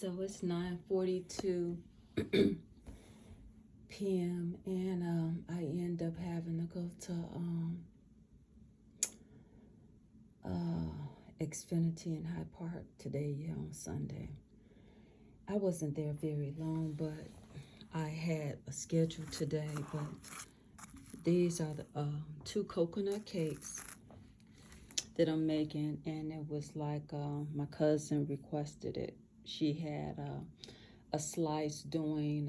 So it's 9:42 p.m. and I end up having to go to Xfinity in Hyde Park today, on Sunday. I wasn't there very long, but I had a schedule today. But these are the 2 coconut cakes that I'm making, and it was like my cousin requested it. She had a slice doing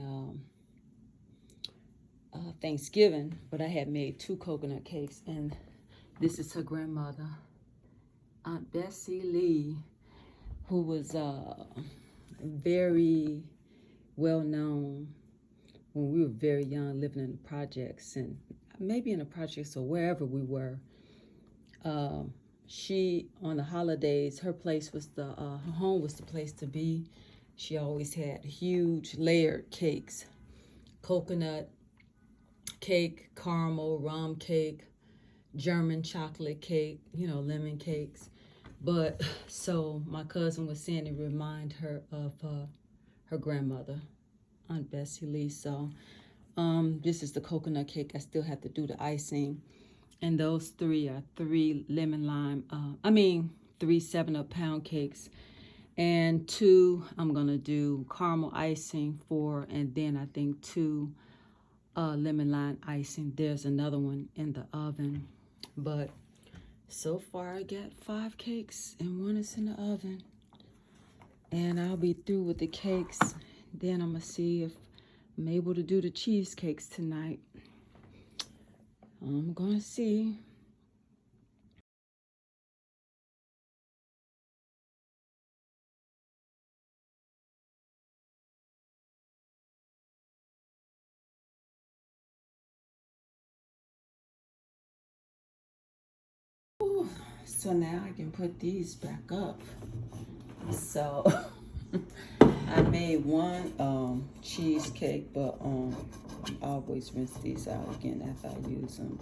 Thanksgiving, but I had made 2 coconut cakes, and this is her grandmother, Aunt Bessie Lee, who was very well known when we were very young, living in the projects, and maybe in the projects or wherever we were. She, on the holidays, her place was her home was the place to be. She always had huge layered cakes, coconut cake, caramel, rum cake, German chocolate cake, lemon cakes. But so my cousin was saying to remind her of her grandmother, Aunt Bessie Lee. So this is the coconut cake. I still have to do the icing. And those 3 are 3 lemon lime, 3 7-up pound cakes. And 2, I'm going to do caramel icing for, and then I think 2 lemon lime icing. There's another one in the oven. But so far I got 5 cakes and 1 is in the oven. And I'll be through with the cakes. Then I'm going to see if I'm able to do the cheesecakes tonight. I'm going to see. Ooh, so now I can put these back up. So I made 1 cheesecake, but I always rinse these out again after I use them.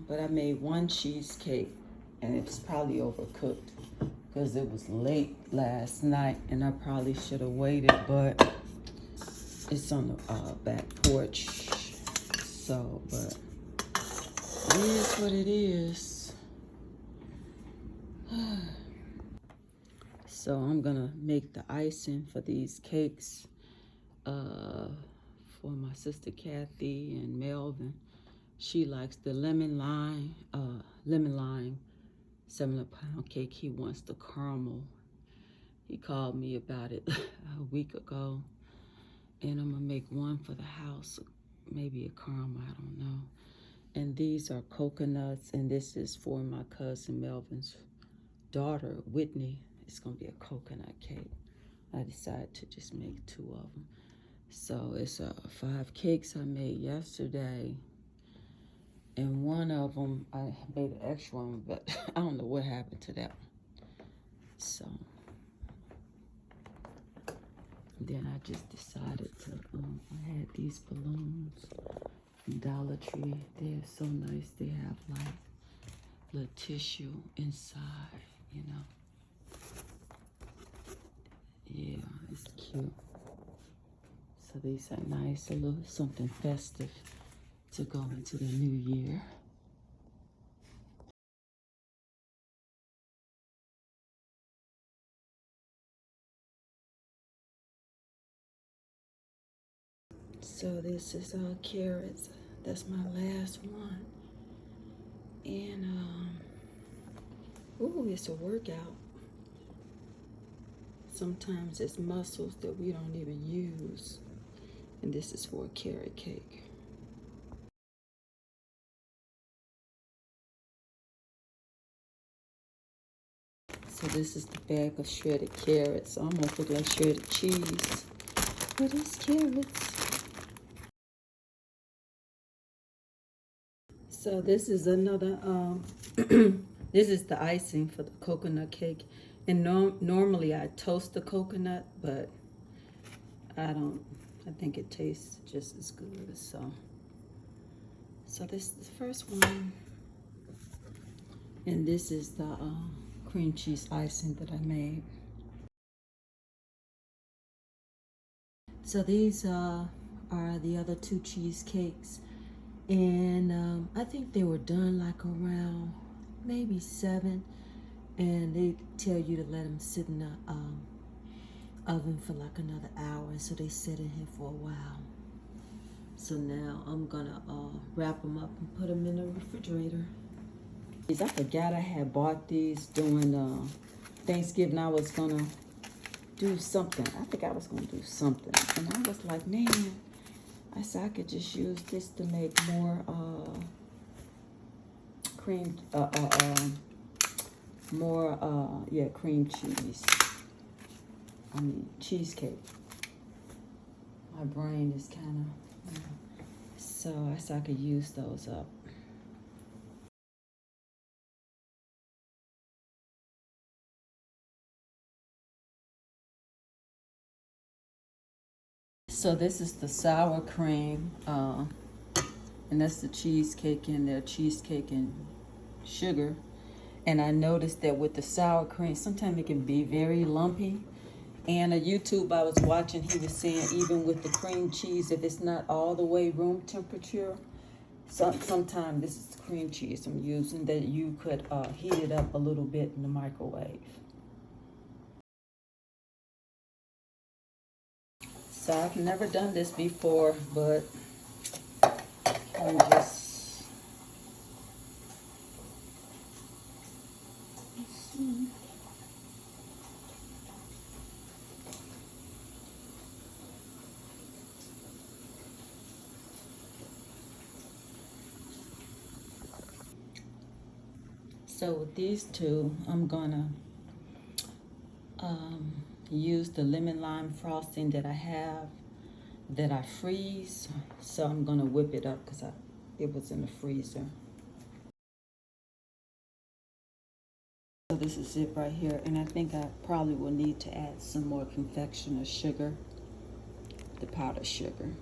But I made 1 cheesecake, and it's probably overcooked because it was late last night, and I probably should have waited, but it's on the back porch. So, but it is what it is. So I'm gonna make the icing for these cakes for my sister Kathy and Melvin. She likes the lemon lime 7-up pound cake. He wants the caramel. He called me about it a week ago, and I'm gonna make 1 for the house, maybe a caramel, I don't know. And these are coconuts, and this is for my cousin Melvin's daughter, Whitney. It's gonna be a coconut cake. I decided to just make 2 of them. So it's 5 cakes I made yesterday, and 1 of them I made an extra one, but I don't know what happened to that one. So then I just decided to, I had these balloons from Dollar Tree. They're so nice. They have like little tissue inside, Yeah, it's cute. So these are nice, a little something festive to go into the new year. So this is carrots. That's my last one. And ooh, it's a workout. Sometimes it's muscles that we don't even use. And this is for a carrot cake. So this is the bag of shredded carrots. Almost look like shredded cheese, but it's carrots. So this is another, this is the icing for the coconut cake. And normally I toast the coconut, but I don't. I think it tastes just as good. So this is the first one. And this is the cream cheese icing that I made. So these are the other two cheesecakes. And I think they were done like around maybe 7. And they tell you to let them sit in the oven for like another hour. So they sit in here for a while. So now I'm gonna wrap them up and put them in the refrigerator. I forgot I had bought these during Thanksgiving. I was gonna do something. I think I was gonna do something. And I was like, man, I said I could just use this to make more cream cream cheese. I mean cheesecake. My brain is kind of, so I said I could use those up. So this is the sour cream, and that's the cheesecake in there, cheesecake and sugar. And I noticed that with the sour cream, sometimes it can be very lumpy. And a YouTube I was watching, he was saying even with the cream cheese, if it's not all the way room temperature, sometimes this is cream cheese I'm using, that you could heat it up a little bit in the microwave. So I've never done this before, but I'm just, let's see. So with these two, I'm gonna use the lemon lime frosting that I have, that I freeze. So I'm gonna whip it up because it was in the freezer. So this is it right here, and I think I probably will need to add some more confectioner sugar, the powdered sugar.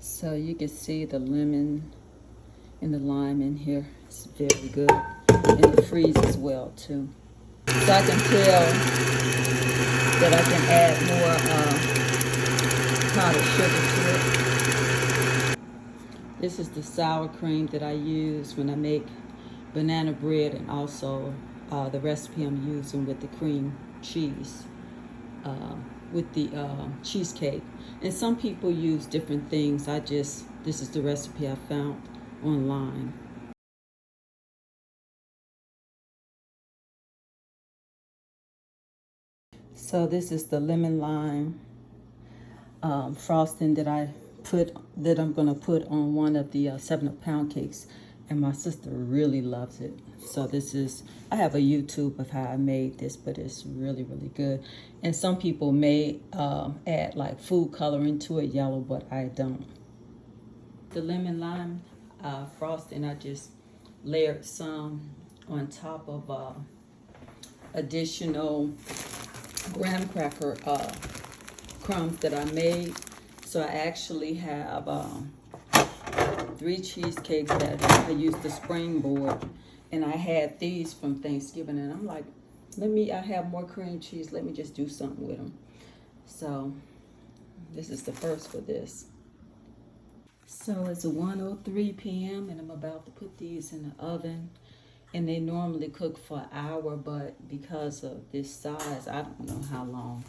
So you can see the lemon and the lime in here. It's very good, and it freezes well too. So I can tell that I can add more powdered sugar to it. This is the sour cream that I use when I make banana bread, and also the recipe I'm using with the cream cheese, with the cheesecake. And some people use different things. This is the recipe I found online. So this is the lemon lime frosting that I'm gonna put on one of the 7-Up pound cakes, and my sister really loves it. So I have a YouTube of how I made this, but it's really, really good. And some people may add like food coloring to it, yellow, but I don't. The lemon lime frosting, I just layered some on top of additional graham cracker crumbs that I made. So I actually have 3 cheesecakes that I used the springboard, and I had these from Thanksgiving, and I'm like, I have more cream cheese, let me just do something with them. So this is the first for this. So it's 1:03 p.m. and I'm about to put these in the oven. And they normally cook for an hour, but because of this size, I don't know how long.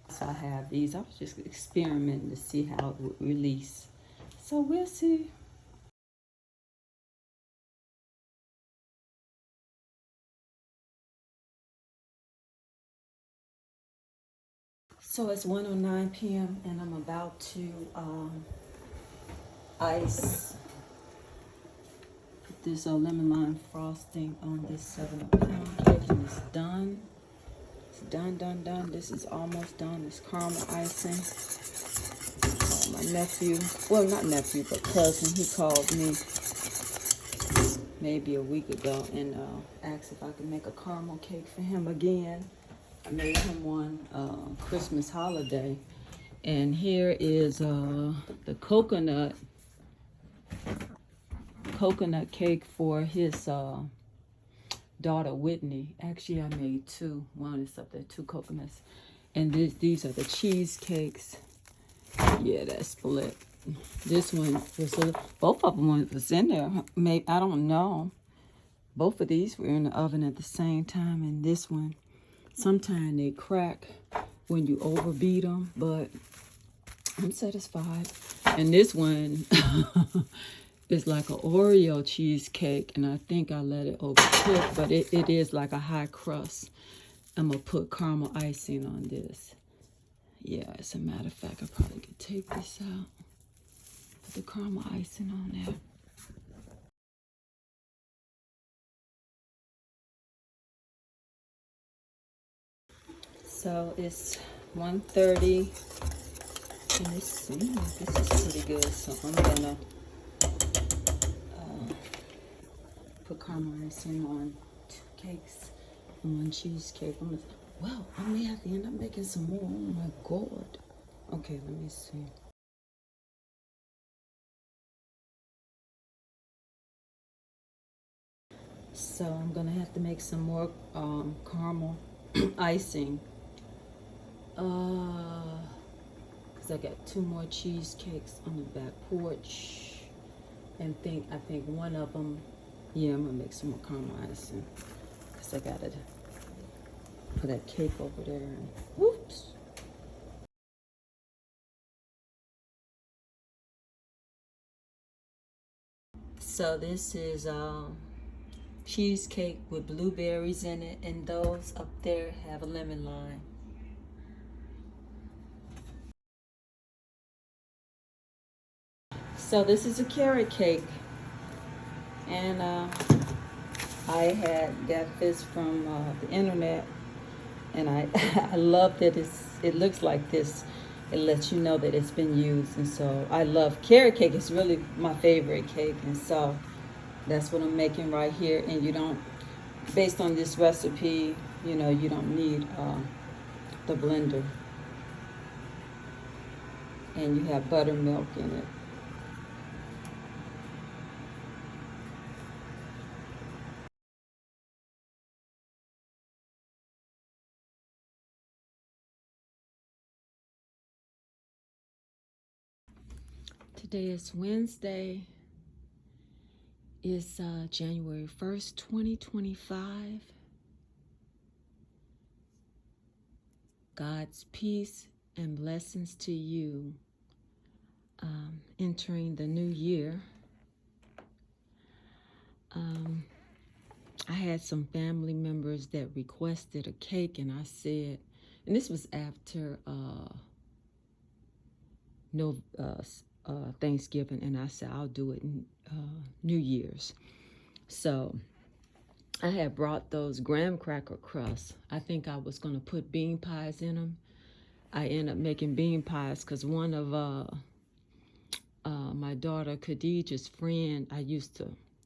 So I have these. I was just experimenting to see how it would release. So we'll see. So it's 1:09 p.m. and I'm about to ice this lemon lime frosting on this 7-Up pound cake, and it's done. It's done. This is almost done. It's caramel icing. My nephew, well, not nephew, but cousin, he called me maybe a week ago and asked if I could make a caramel cake for him again. I made him one Christmas holiday. And here is the coconut cake for his daughter Whitney. Actually, I made 2. One is up there, 2 coconuts. And these are the cheesecakes. Yeah, that's split. This one was both of them was in there. Maybe, I don't know. Both of these were in the oven at the same time, and this one, sometimes they crack when you overbeat them, but I'm satisfied. And this one is like an Oreo cheesecake, and I think I let it overcook, but it is like a high crust. I'm gonna put caramel icing on this. Yeah, as a matter of fact, I probably could take this out. Put the caramel icing on there. So it's 1:30. And let's see, this is pretty good. So I'm gonna put caramel icing on 2 cakes and 1 cheesecake. Well, I may have to end up making some more. Oh my God. Okay, let me see. So I'm gonna have to make some more caramel icing. Cause I got 2 more cheesecakes on the back porch, and I think one of them. Yeah, I'm gonna make some more caramel icing. Cause I gotta put that cake over there. And, whoops. So this is cheesecake with blueberries in it, and those up there have a lemon lime. So this is a carrot cake, and I had got this from the internet, and I I love that it looks like this. It lets you know that it's been used, and so I love carrot cake. It's really my favorite cake, and so that's what I'm making right here. And you don't, based on this recipe, you don't need the blender, and you have buttermilk in it. Today is Wednesday. It's January 1st, 2025. God's peace and blessings to you. Entering the new year. I had some family members that requested a cake, and I said, and this was after no Thanksgiving, and I said I'll do it in New Year's. So I had brought those graham cracker crusts. I think I was gonna put bean pies in them. I ended up making bean pies because one of my daughter Khadijah's friend,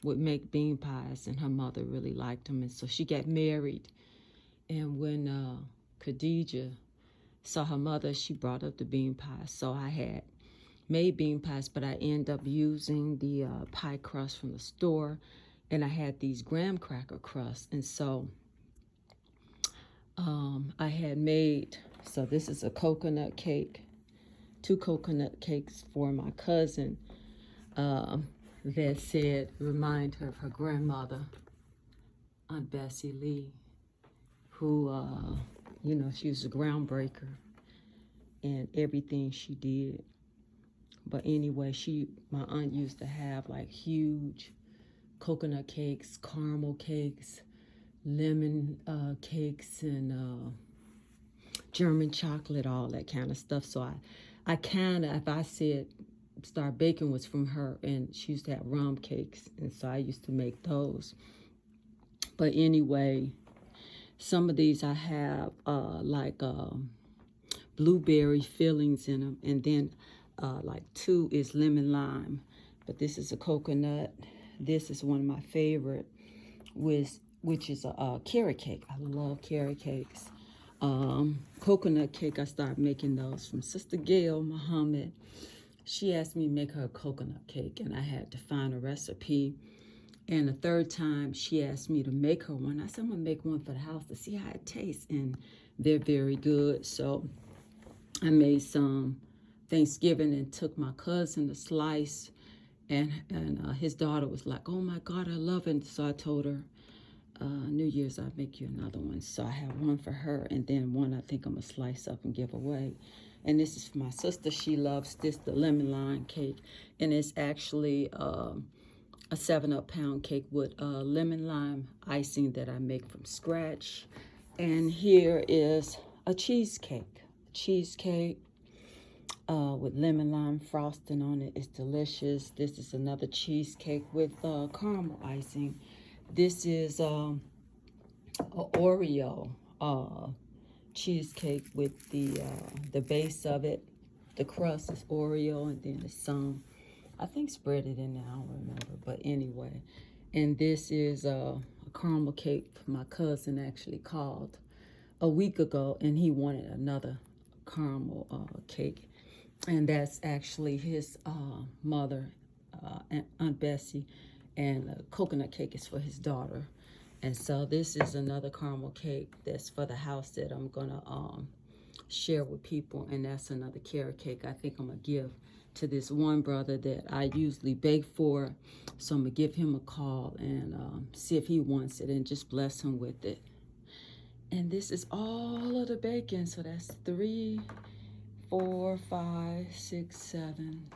would make bean pies, and her mother really liked them, and so she got married. And when Khadijah saw her mother, she brought up the bean pies. So I had made bean pies, but I ended up using the pie crust from the store, and I had these graham cracker crusts, and so I had made. So this is a coconut cake, 2 coconut cakes for my cousin. That said, remind her of her grandmother, Aunt Bessie Lee, who, she was a groundbreaker in everything she did. But anyway, my aunt used to have like huge coconut cakes, caramel cakes, lemon cakes, and German chocolate, all that kind of stuff. So I kind of, if I said Star Bacon was from her, and she used to have rum cakes, and so I used to make those. But anyway, some of these I have like blueberry fillings in them, and then like 2 is lemon lime. But this is a coconut. This is one of my favorite, which is a carrot cake. I love carrot cakes. Coconut cake, I started making those from Sister Gail Muhammad. She asked me to make her a coconut cake, and I had to find a recipe. And the 3rd time she asked me to make her one, I said, I'm gonna make one for the house to see how it tastes. And They're very good. So I made some Thanksgiving and took my cousin a slice, and his daughter was like, "Oh my God, I love it." So I told her, New Year's I'll make you another one. So I have one for her, and then one I think I'm gonna slice up and give away. And this is for my sister. She loves this, the lemon lime cake, and it's actually a 7-up pound cake with lemon lime icing that I make from scratch. And here is a cheesecake. With lemon lime frosting on it. It's delicious. This is another cheesecake with caramel icing. This is a Oreo cheesecake with the base of it. The crust is Oreo, and then it's some, I think, spread it in there. I don't remember, but anyway. And this is a caramel cake my cousin actually called a week ago, and he wanted another caramel cake. And that's actually his mother, Aunt Bessie, and a coconut cake is for his daughter. And so this is another caramel cake that's for the house that I'm gonna share with people, and that's another carrot cake I think I'm gonna give to this one brother that I usually bake for. So I'm gonna give him a call and see if he wants it and just bless him with it. And this is all of the bacon, so that's 3, 4, 5, 6, 7,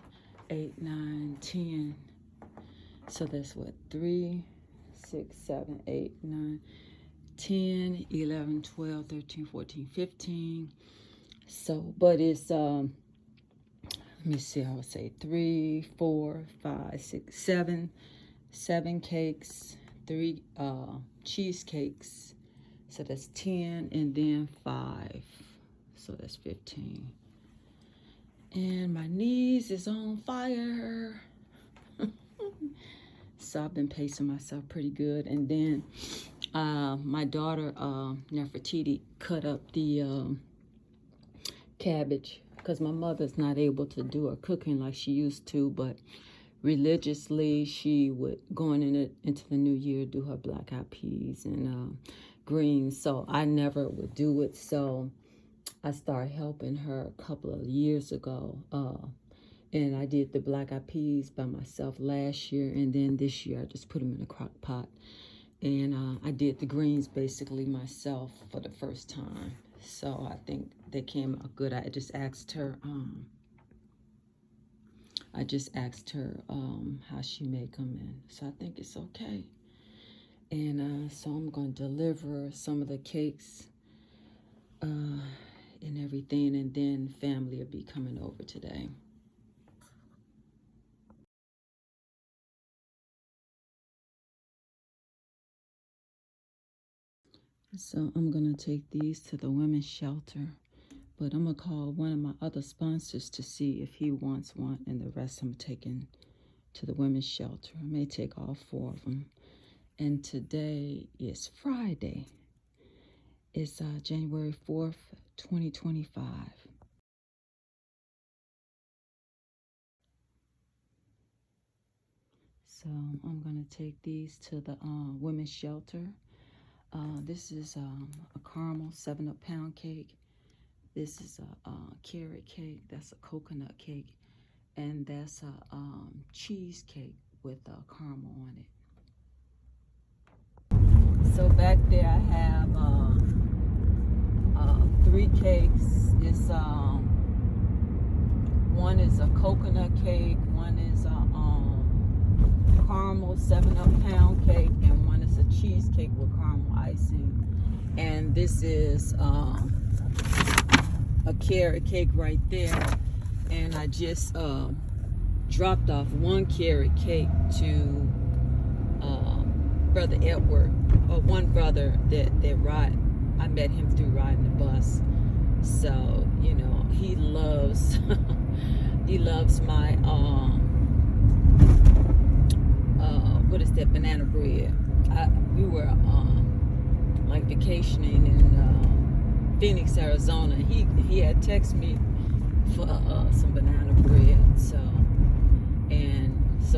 8, 9, 10. So that's what, 3, 6, 7, 8, 9, 10, 11, 12, 13, 14, 15. So, but it's, let me see, I would say 3, 4, 5, 6, 7 cakes, 3 cheesecakes. So that's 10, and then 5. So that's 15. And my knees is on fire. So I've been pacing myself pretty good. And then my daughter, Nefertiti, cut up the cabbage, because my mother's not able to do her cooking like she used to, but religiously she would, going into the new year, do her black eyed peas and greens. So I never would do it. So I started helping her a couple of years ago, and I did the black eyed peas by myself last year, and then this year I just put them in a crock pot, and I did the greens basically myself for the first time. So I think they came out good. I just asked her how she make them, and so I think it's okay. And so I'm going to deliver some of the cakes and everything, and then family will be coming over today. So I'm going to take these to the women's shelter, but I'm going to call one of my other sponsors to see if he wants one, and the rest I'm taking to the women's shelter. I may take all 4 of them. And today is Friday. It's January 4th, 2025. So I'm going to take these to the women's shelter. This is a caramel 7-up pound cake. This is a carrot cake. That's a coconut cake. And that's a cheesecake with caramel on it. So back there I have 3 cakes. It's one is a coconut cake, one is a caramel 7-up pound cake, and one is a cheesecake with caramel icing. And this is a carrot cake right there. And I just dropped off 1 carrot cake to Brother Edward, or one brother that I met him through riding the bus. So, you know, he loves he loves my what is that, banana bread. We were like vacationing in Phoenix, Arizona. He had texted me for some banana bread. So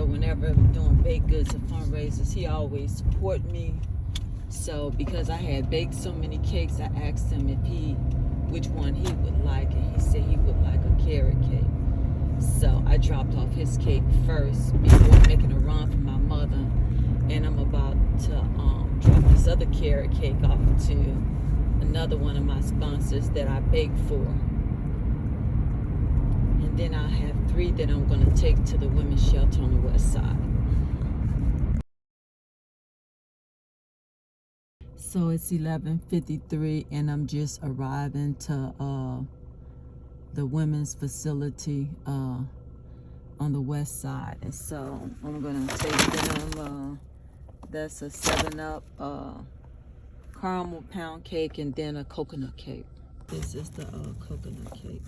whenever I'm doing baked goods or fundraisers, he always support me. So because I had baked so many cakes, I asked him which one he would like, and he said he would like a carrot cake. So I dropped off his cake first before making a run for my mother, and I'm about to drop this other carrot cake off to another one of my sponsors that I baked for. And then I have 3 that I'm going to take to the women's shelter on the west side. So it's 11:53 and I'm just arriving to the women's facility on the west side. And so I'm going to take them, that's a 7-Up caramel pound cake and then a coconut cake. This is the coconut cake.